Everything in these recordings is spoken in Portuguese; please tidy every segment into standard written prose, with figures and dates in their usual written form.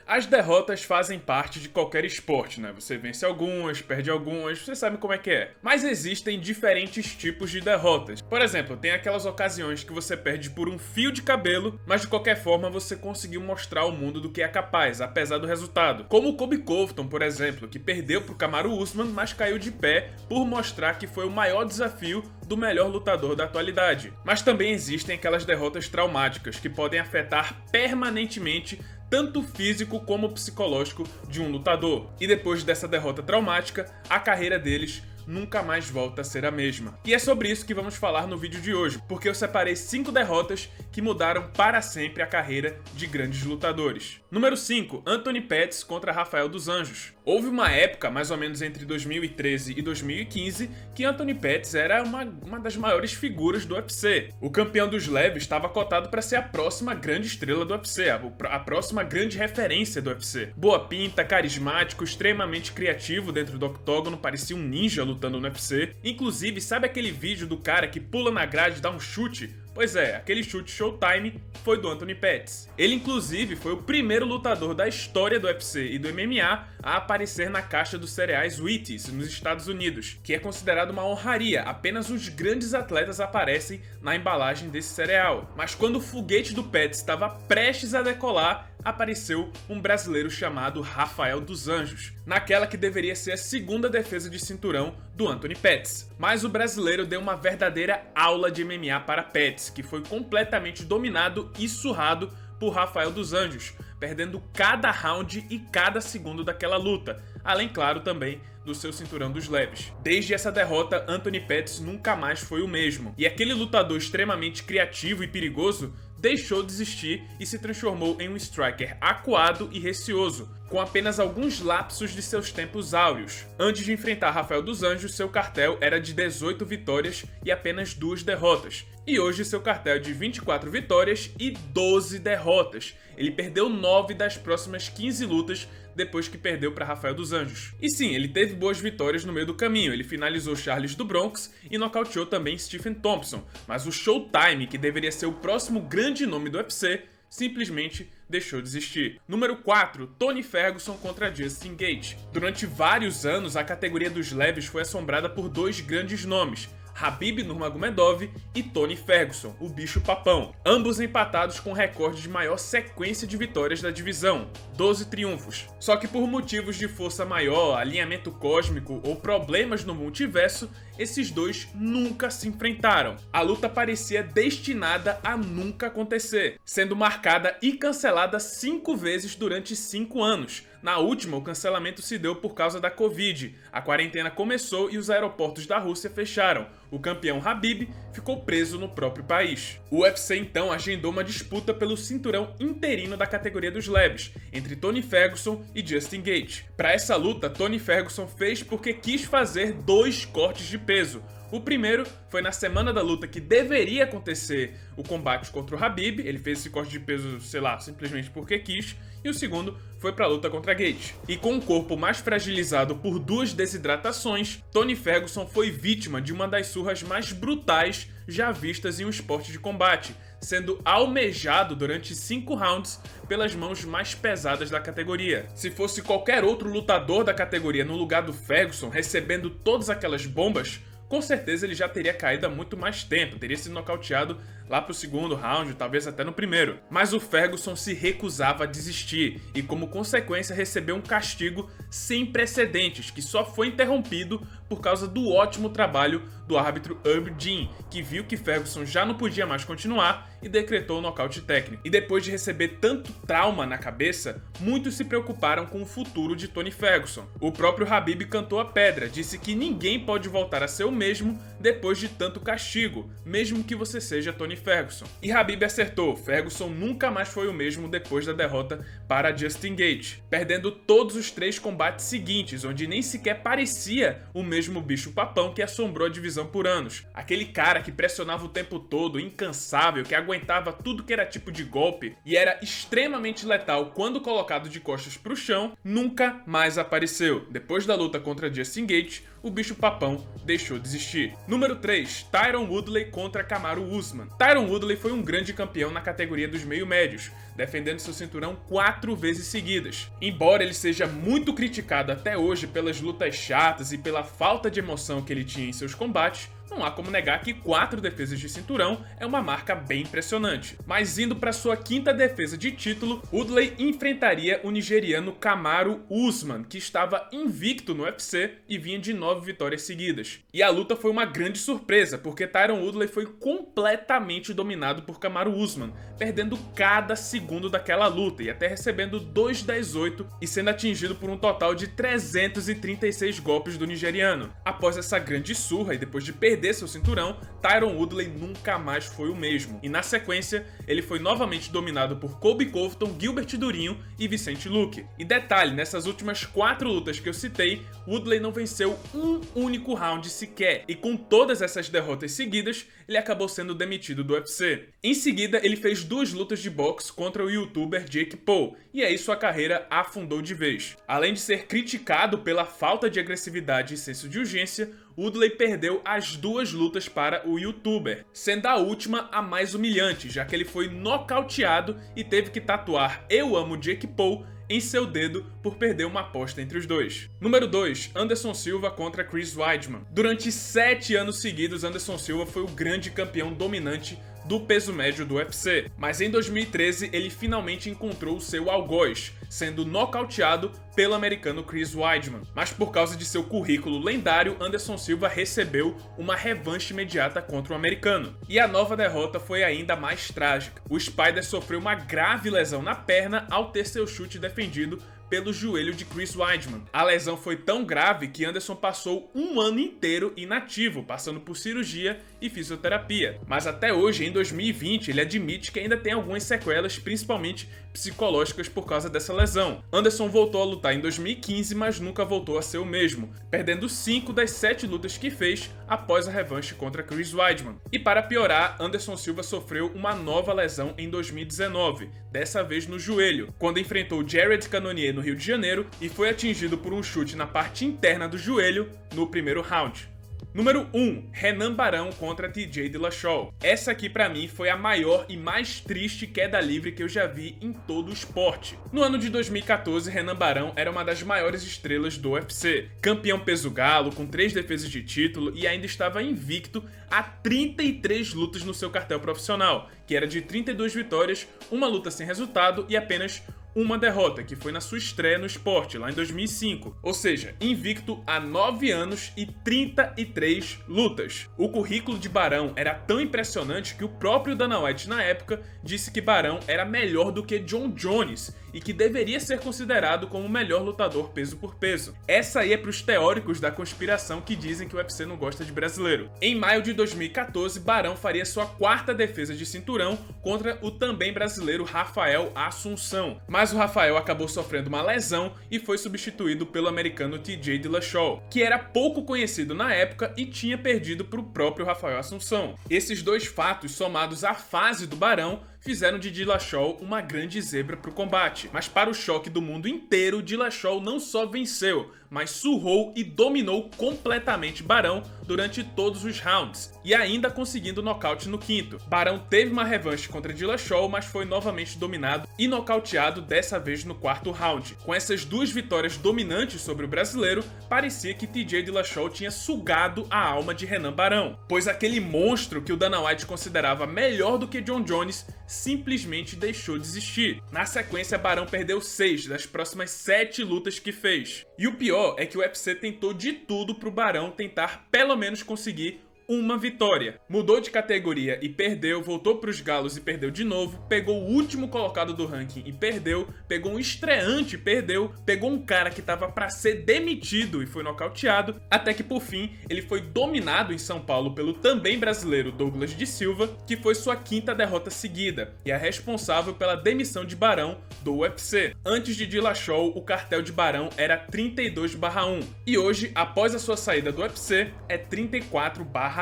As derrotas fazem parte de qualquer esporte, né? Você vence algumas, perde algumas, você sabe como é que é. Mas existem diferentes tipos de derrotas. Por exemplo, tem aquelas ocasiões que você perde por um fio de cabelo, mas de qualquer forma você conseguiu mostrar ao mundo do que é capaz, apesar do resultado. Como o Colby Covington, por exemplo, que perdeu pro Kamaru Usman, mas caiu de pé por mostrar que foi o maior desafio do melhor lutador da atualidade. Mas também existem aquelas derrotas traumáticas que podem afetar permanentemente tanto o físico como o psicológico de um lutador. E depois dessa derrota traumática, a carreira deles nunca mais volta a ser a mesma. E é sobre isso que vamos falar no vídeo de hoje, porque eu separei 5 derrotas que mudaram para sempre a carreira de grandes lutadores. Número 5, Anthony Pettis contra Rafael dos Anjos. Houve uma época, mais ou menos entre 2013 e 2015, que Anthony Pettis era uma das maiores figuras do UFC. O campeão dos leves estava cotado para ser a próxima grande estrela do UFC, a próxima grande referência do UFC. Boa pinta, carismático, extremamente criativo dentro do octógono, parecia um ninja lutando no UFC. Inclusive, sabe aquele vídeo do cara que pula na grade e dá um chute? Pois é, aquele chute Showtime foi do Anthony Pettis. Ele inclusive foi o primeiro lutador da história do UFC e do MMA a aparecer na caixa dos cereais Wheaties nos Estados Unidos, que é considerado uma honraria, apenas os grandes atletas aparecem na embalagem desse cereal. Mas quando o foguete do Pettis estava prestes a decolar, apareceu um brasileiro chamado Rafael dos Anjos, naquela que deveria ser a segunda defesa de cinturão do Anthony Pettis. Mas o brasileiro deu uma verdadeira aula de MMA para Pettis, que foi completamente dominado e surrado por Rafael dos Anjos, perdendo cada round e cada segundo daquela luta, além, claro, também do seu cinturão dos leves. Desde essa derrota, Anthony Pettis nunca mais foi o mesmo, e aquele lutador extremamente criativo e perigoso deixou de existir e se transformou em um striker acuado e receoso, com apenas alguns lapsos de seus tempos áureos. Antes de enfrentar Rafael dos Anjos, seu cartel era de 18 vitórias e apenas 2 derrotas. E hoje seu cartel é de 24 vitórias e 12 derrotas. Ele perdeu 9 das próximas 15 lutas depois que perdeu para Rafael dos Anjos. E sim, ele teve boas vitórias no meio do caminho. Ele finalizou Charles do Bronx e nocauteou também Stephen Thompson. Mas o Showtime, que deveria ser o próximo grande nome do UFC, simplesmente deixou de existir. Número 4, Tony Ferguson contra Justin Gaethje. Durante vários anos, a categoria dos leves foi assombrada por 2 grandes nomes, Khabib Nurmagomedov e Tony Ferguson, o bicho papão. Ambos empatados com o recorde de maior sequência de vitórias da divisão, 12 triunfos. Só que por motivos de força maior, alinhamento cósmico ou problemas no multiverso, esses dois nunca se enfrentaram. A luta parecia destinada a nunca acontecer, sendo marcada e cancelada 5 vezes durante 5 anos. Na última, o cancelamento se deu por causa da Covid. A quarentena começou e os aeroportos da Rússia fecharam. O campeão Khabib ficou preso no próprio país. O UFC então agendou uma disputa pelo cinturão interino da categoria dos leves, entre Tony Ferguson e Justin Gaethje. Para essa luta, Tony Ferguson fez porque quis fazer 2 cortes de peso. O primeiro foi na semana da luta que deveria acontecer o combate contra o Khabib. Ele fez esse corte de peso, sei lá, simplesmente porque quis. E o segundo foi para a luta contra Gaethje. E com o corpo mais fragilizado por 2 desidratações, Tony Ferguson foi vítima de uma das surras mais brutais já vistas em um esporte de combate, sendo almejado durante 5 rounds pelas mãos mais pesadas da categoria. Se fosse qualquer outro lutador da categoria no lugar do Ferguson recebendo todas aquelas bombas, com certeza ele já teria caído há muito mais tempo, teria sido nocauteado lá pro segundo round, talvez até no primeiro. Mas o Ferguson se recusava a desistir e, como consequência, recebeu um castigo sem precedentes, que só foi interrompido por causa do ótimo trabalho do árbitro Herb Dean, que viu que Ferguson já não podia mais continuar e decretou o nocaute técnico. E depois de receber tanto trauma na cabeça, muitos se preocuparam com o futuro de Tony Ferguson. O próprio Khabib cantou a pedra, disse que ninguém pode voltar a ser o mesmo depois de tanto castigo, mesmo que você seja Tony Ferguson. E Khabib acertou, Ferguson nunca mais foi o mesmo depois da derrota para Justin Gaethje, perdendo todos os 3 combates seguintes, onde nem sequer parecia o mesmo bicho papão que assombrou a divisão por anos. Aquele cara que pressionava o tempo todo, incansável, que aguentava tudo que era tipo de golpe e era extremamente letal quando colocado de costas pro chão, nunca mais apareceu. Depois da luta contra Justin Gaethje, o bicho papão deixou de existir. Número 3, Tyron Woodley contra Kamaru Usman. Tyron Woodley foi um grande campeão na categoria dos meio-médios, defendendo seu cinturão 4 vezes seguidas. Embora ele seja muito criticado até hoje pelas lutas chatas e pela falta de emoção que ele tinha em seus combates, não há como negar que 4 defesas de cinturão é uma marca bem impressionante. Mas indo para sua 5ª defesa de título, Woodley enfrentaria o nigeriano Kamaru Usman, que estava invicto no UFC e vinha de 9 vitórias seguidas. E a luta foi uma grande surpresa, porque Tyron Woodley foi completamente dominado por Kamaru Usman, perdendo cada segundo daquela luta e até recebendo 2-18 e sendo atingido por um total de 336 golpes do nigeriano. Após essa grande surra e depois de perder seu cinturão, Tyron Woodley nunca mais foi o mesmo. E na sequência, ele foi novamente dominado por Colby Covington, Gilbert Durinho e Vicente Luque. E detalhe, nessas últimas 4 lutas que eu citei, Woodley não venceu um único round sequer. E com todas essas derrotas seguidas, ele acabou sendo demitido do UFC. Em seguida, ele fez 2 lutas de boxe contra o youtuber Jake Paul, e aí sua carreira afundou de vez. Além de ser criticado pela falta de agressividade e senso de urgência, Woodley perdeu as 2 lutas para o youtuber, sendo a última a mais humilhante, já que ele foi nocauteado e teve que tatuar "Eu amo Jake Paul" em seu dedo por perder uma aposta entre os dois. Número 2, Anderson Silva contra Chris Weidman. Durante 7 anos seguidos, Anderson Silva foi o grande campeão dominante do peso médio do UFC, mas em 2013 ele finalmente encontrou o seu algoz, sendo nocauteado pelo americano Chris Weidman. Mas por causa de seu currículo lendário, Anderson Silva recebeu uma revanche imediata contra o americano. E a nova derrota foi ainda mais trágica. O Spider sofreu uma grave lesão na perna ao ter seu chute defendido pelo joelho de Chris Weidman. A lesão foi tão grave que Anderson passou um ano inteiro inativo, passando por cirurgia e fisioterapia. Mas até hoje, em 2020, ele admite que ainda tem algumas sequelas, principalmente psicológicas, por causa dessa lesão. Anderson voltou a lutar em 2015, mas nunca voltou a ser o mesmo, perdendo 5 das 7 lutas que fez após a revanche contra Chris Weidman. E para piorar, Anderson Silva sofreu uma nova lesão em 2019, dessa vez no joelho, quando enfrentou Jared Cannonier no Rio de Janeiro e foi atingido por um chute na parte interna do joelho no primeiro round. Número 1, Renan Barão contra TJ Dillashaw. Essa aqui pra mim foi a maior e mais triste queda livre que eu já vi em todo o esporte. No ano de 2014, Renan Barão era uma das maiores estrelas do UFC. Campeão peso galo, com 3 defesas de título e ainda estava invicto a 33 lutas no seu cartel profissional, que era de 32 vitórias, uma luta sem resultado e apenas uma derrota, que foi na sua estreia no esporte, lá em 2005. Ou seja, invicto há 9 anos e 33 lutas. O currículo de Barão era tão impressionante que o próprio Dana White, na época, disse que Barão era melhor do que John Jones e que deveria ser considerado como o melhor lutador peso por peso. Essa aí é para os teóricos da conspiração que dizem que o UFC não gosta de brasileiro. Em maio de 2014, Barão faria sua 4ª defesa de cinturão contra o também brasileiro Rafael Assunção. Mas o Rafael acabou sofrendo uma lesão e foi substituído pelo americano TJ Dillashaw, que era pouco conhecido na época e tinha perdido para o próprio Rafael Assunção. Esses 2 fatos, somados à fase do Barão, fizeram de Dillashaw uma grande zebra para o combate. Mas para o choque do mundo inteiro, Dillashaw não só venceu, mas surrou e dominou completamente Barão durante todos os rounds, e ainda conseguindo nocaute no 5º. Barão teve uma revanche contra Dillashaw, mas foi novamente dominado e nocauteado, dessa vez no 4º round. Com essas 2 vitórias dominantes sobre o brasileiro, parecia que TJ Dillashaw tinha sugado a alma de Renan Barão, pois aquele monstro que o Dana White considerava melhor do que John Jones simplesmente deixou de existir. Na sequência, Barão perdeu 6 das próximas 7 lutas que fez. E o pior é que o UFC tentou de tudo pro Barão tentar pelo menos conseguir uma vitória. Mudou de categoria e perdeu, voltou pros galos e perdeu de novo, pegou o último colocado do ranking e perdeu, pegou um estreante e perdeu, pegou um cara que tava pra ser demitido e foi nocauteado, até que por fim ele foi dominado em São Paulo pelo também brasileiro Douglas de Silva, que foi sua 5ª derrota seguida e é responsável pela demissão de Barão do UFC. Antes de Dillashaw, o cartel de Barão era 32/1 e hoje, após a sua saída do UFC, é 34/9.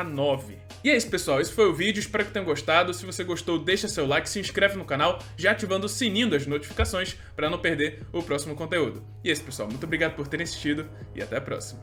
E é isso, pessoal, esse foi o vídeo, espero que tenham gostado. Se você gostou, deixa seu like, se inscreve no canal, já ativando o sininho das notificações para não perder o próximo conteúdo. E é isso, pessoal, muito obrigado por terem assistido e até a próxima.